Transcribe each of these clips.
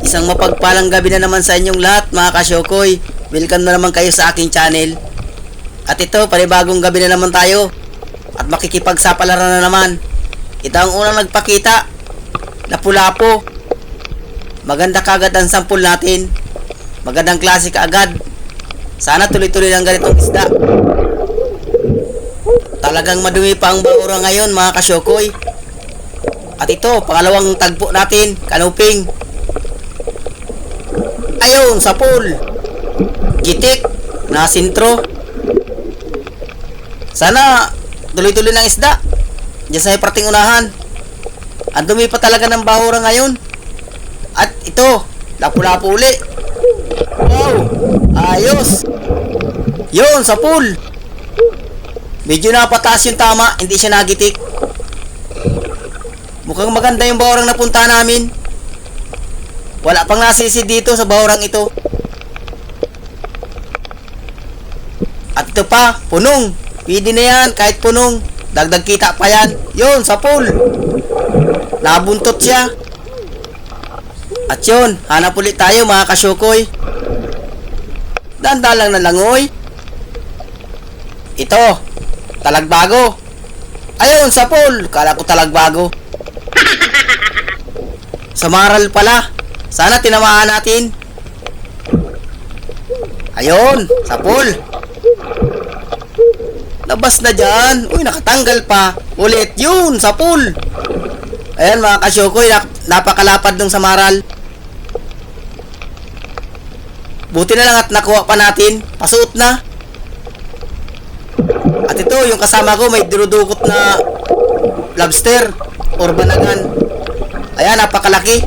Isang mapagpalang gabi na naman sa inyong lahat mga kasyokoy. Welcome na naman kayo sa aking channel. At ito, panibagong gabi na naman tayo. At makikipagsapalaran na naman. Ito ang unang nagpakita. Lapu-lapo. Maganda kagad ang sampul natin. Magandang klase kaagad. Sana tuloy-tuloy lang ganitong isda. Talagang madumi pa ang bahura ngayon mga kasyokoy. At ito, pangalawang tagpo natin, kanuping. Ayun, sapul. Gitik, nasintro. Sana tuloy-tuloy ng isda. Diyan sa parting unahan. Ang dumi pa talaga ng bahura ngayon. At ito, lapu-lapu uli. Wow, ayos. Yun, sapul. Medyo napataas yung tama, hindi siya nagitik. Mukhang maganda yung bahurang napunta namin. Wala pang nasisi dito sa bahurang ito. At ito pa, punong. Pwede na yan, kahit punong. Dagdag kita pa yan. Yun, sapul. Nabuntot siya. At yun, hanap ulit tayo mga kasyokoy. Danda lang na langoy. Ito, talagbago. Ayun, sapul. Kala ko talagbago. Samaral pala. Sana tinamaan natin. Ayun, sapul. Labas na dyan. Uy, nakatanggal pa. Ulit, yun, sapul. Ayan mga kasyokoy, napakalapad ng samaral. Buti na lang at nakuha pa natin. Pasuot na. At ito, yung kasama ko may dinudukot na lobster or banagan. Ayan, napakalaki.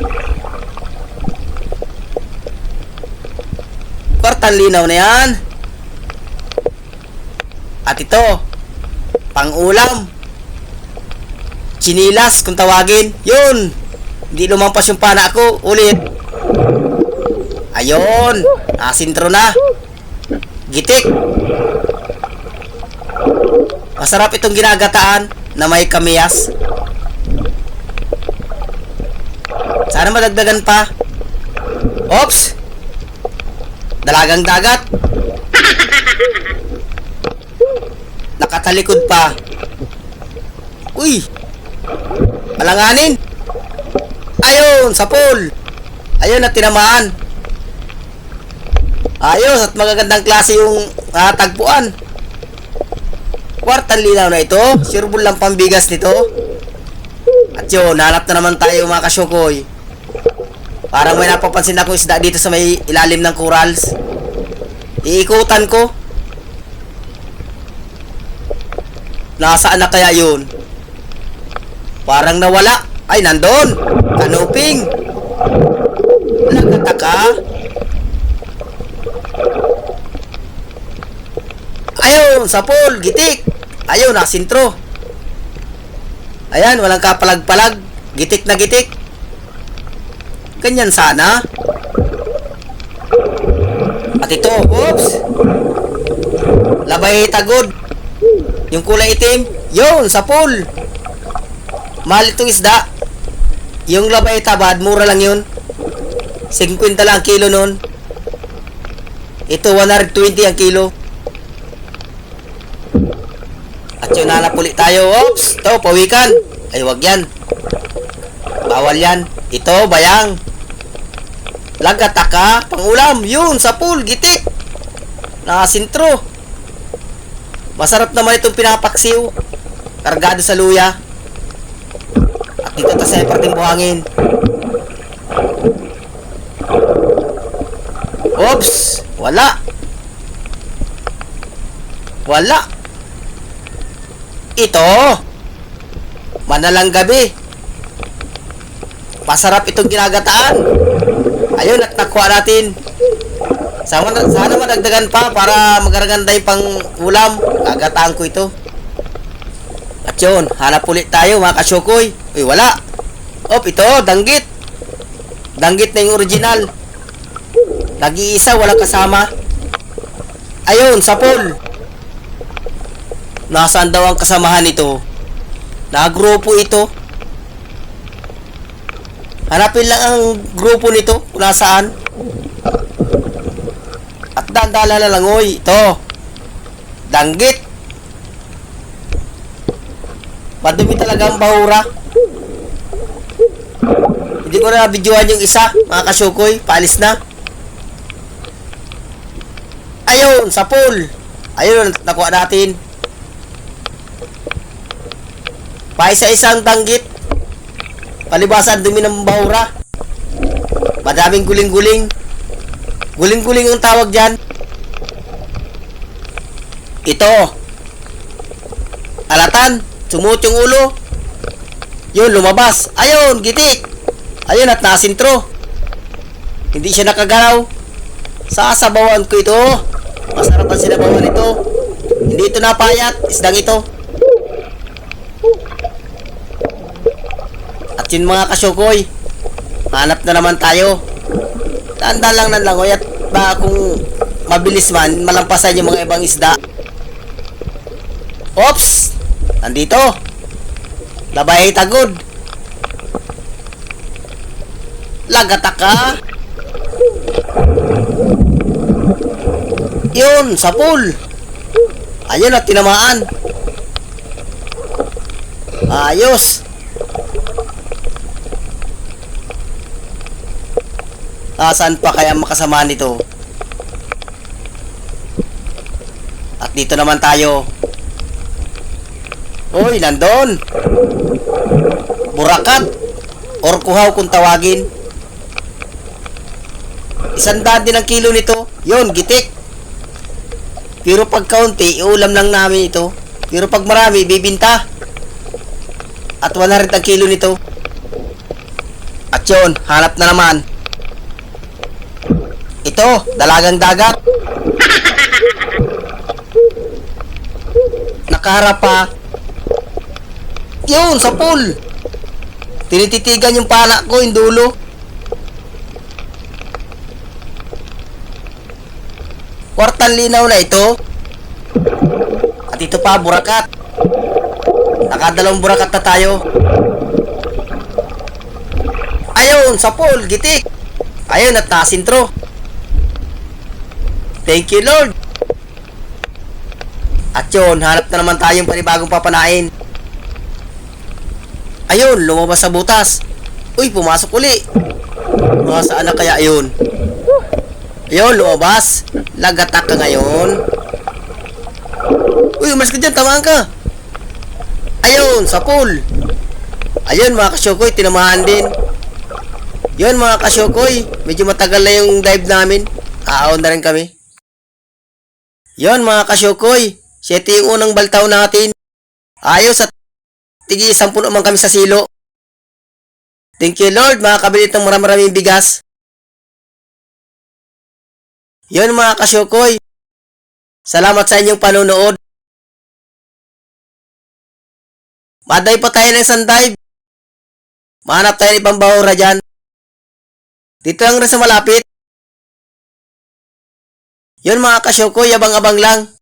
Kwartang linaw na yan. At ito, pang-ulam. Chinilas kung tawagin. Yun. Hindi lumampas yung pana ko. Ulit. Ayun. Nasintro na. Gitik. Masarap itong ginagataan na may kamiyas. Sana madagdagan pa. Oops! Dalagang dagat. Nakatalikod pa. Uy! Palanganin. Ayun, sapul. Ayun, at tinamaan. Ayos, at magagandang klase yung tagpuan. Kwartang linaw na ito. Sureball lang pambigas nito. At yun, hanap na naman tayo mga kasyokoy. Parang may napapansin akong isda dito sa may ilalim ng corals. Iikutan ko. Nasaan na kaya yun? Parang nawala. Ay, nandun. Kanuping. Nagtataka. Ayun, sapul, gitik. Ayun, nasintro. Ayan, walang kapalag-palag. Gitik na gitik. Ganyan sana. At ito, oops. Labay tagod. Yung kulay itim. Yun, sapul. Mahal itong isda. Yung labay tabad, mura lang yun. 50 lang ang kilo nun. Ito, 120 ang kilo. At yun, hanap ulit tayo. Oops, ito, pawikan. Ay, wag yan. Bawal yan. Ito, bayang. Lagataka, pangulam. Yun, sapul, gitik. Nakasintro. Masarap naman itong pinapaksiw. Kargado sa luya. At dito ta sa parting buhangin. Oops, wala. Wala. Ito. Manalang gabi. Masarap itong ginagataan. Ayun, at nakuha natin. Sana madagdagan pa para magaraganda yung pang ulam. Gagataan ko ito. At yun, hanap ulit tayo mga kasyokoy. Uy, wala. Op, ito, danggit. Danggit na yung original. Nag-iisa, walang kasama. Ayun, sapul. Nasaan daw ang kasamahan nito? Nagrupo ito. Hanapin lang ang grupo nito kung nasaan. At dandala na lang, oy. Ito. Danggit. Madumi talaga ang bahura. Hindi ko na videoan yung isa, mga kasyukoy. Paalis na. Ayun, sa pool. Ayun, nakuha natin. Paisa-isang danggit. Palibasan, dumi ng bahura. Madaming guling-guling. Guling-guling ang tawag dyan. Ito. Alatan. Sumut yung ulo. Yun, lumabas. Ayun, gitik. Ayun, at nasintro. Hindi siya nakagalaw. Sasabawan ko ito. Masarap ang sinabawan ito. Hindi ito napayat. Isdang ito. At yun mga kasyukoy, hanap na naman tayo. Tanda lang ng langoy at ba kung mabilis man, malampasan yung mga ibang isda. Oops! Nandito. Labay tagod. Lagata ka. Yun, sa pool. Ayun at tinamaan. Ayos. Saan pa kaya makasama nito? At dito naman tayo. Uy, nandun. Burakat. Or kuhaw kung tawagin. 100 din ang kilo nito. Yun, gitik. Pero pag kaunti, iulam lang namin ito. Pero pag marami, bibinta. At 100 ang kilo nito. At yun, hanap na naman. Ito, dalagang dagat. Nakaharap pa. Yun, sa pool. Tinititigan yung pala ko, yung dulo. Kwartang linaw na ito. At ito pa, burakat. Nakadalawang burakat na tayo. Ayun, sa pool, gitik. Ayun, at nasintro. Thank you, Lord. At yun, hanap na naman tayong panibagong papanain. Ayun, lumabas sa butas. Uy, pumasok uli. Saan na kaya ayun? Ayun, lumabas. Lagatak ka ngayon. Uy, umalis ka dyan, tamaan ka. Ayun, sa pool. Ayun, mga kasyokoy, tinamahan din. Yun, mga kasyokoy, medyo matagal na yung dive namin. Aaon na rin kami. Yun, mga kasyokoy, 7 yung unang baltaw natin. Ayos at tigi 10 naman kami sa silo. Thank you, Lord, makakabili ng maraming bigas. Yun, mga kasyokoy, salamat sa inyong panonood. Maday pa tayo ng isang dive. Mahanap tayo ng ibang bahura dyan. Dito lang rin sa malapit. Yun, mga kasyokoy, abang-abang lang.